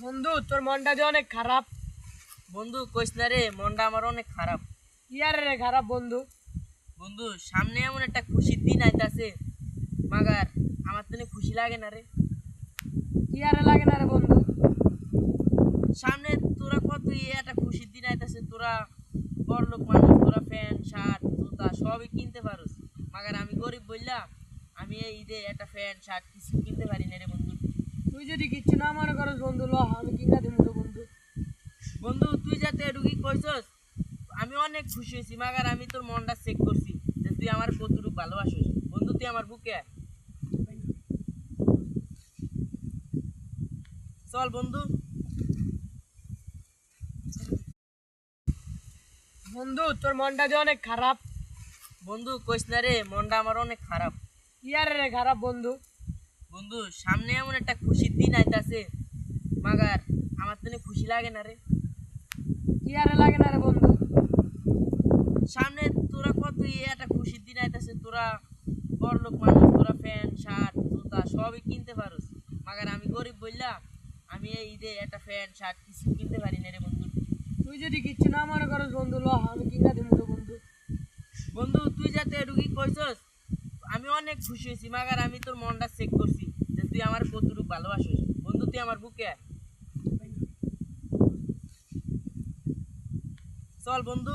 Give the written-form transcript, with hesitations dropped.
বন্ধু তোর মনটা যে অনেক খারাপ। বন্ধু কইস না রে, মনটা আমার অনেক খারাপ। কি আর রে খারাপ বন্ধু? বন্ধু সামনে এমন একটা খুশির দিন আইতাছে, মাগার আমার তো খুশি লাগে না রে। কি আর লাগে না রে বন্ধু? সামনে তোরা কত একটা খুশির দিন আইতাছে, তোরা বড়লোক মানুষ, তোরা প্যান্ট শার্ট জুতা সবই কিনতে পারোস, মাগার আমি গরিব বললা আমি এই ঈদে একটা প্যান্ট শার্ট কিছু কিনতে পারি না রে বন্ধু। তুই যদি কিচ্ছু না মনে করস বন্ধু, ল আমি কিনা দিব তো বন্ধু। বন্ধু তুই যাতে এটুকি কইছস, আমি অনেক খুশি হয়েছি, মাগার আমি তোর মনটা চেক করছি যে তুই আমার কতটুকু ভালোবাসিস। বন্ধু তুই আমার বুকে আয়। চল বন্ধু। বন্ধু তোর মনটা যে অনেক খারাপ। বন্ধু কইস না রে, মনটা আমার অনেক খারাপ। কি আর রে খারাপ বন্ধু? বন্ধু সামনে এমন একটা খুশির দিন আইতাছে, মাগার আমার তো খুশি লাগে না রে। কি আর লাগে না রে বন্ধু? সামনে তোরা কত একটা খুশির দিন আইতাছে, তোরা বড়লোক মানুষ, তোরা প্যান্ট শার্ট জুতা সবই কিনতে পারোস, মাগার আমি গরিব বললা আমি এই ঈদে একটা প্যান্ট শার্ট কিছু কিনতে পারি না রে বন্ধু। তুই যদি কিচ্ছু না মনে করস বন্ধু, ল আমি কিনা দিব তো বন্ধু। বন্ধু তুই যাতে এটুকি কইছস, আমি অনেক খুশি হয়েছি, মাগার আমি তোর মনটা চেক করছি যে তুই আমার কতটুকু ভালোবাসিস। বন্ধু তুই আমার বুকে আয়। চল বন্ধু।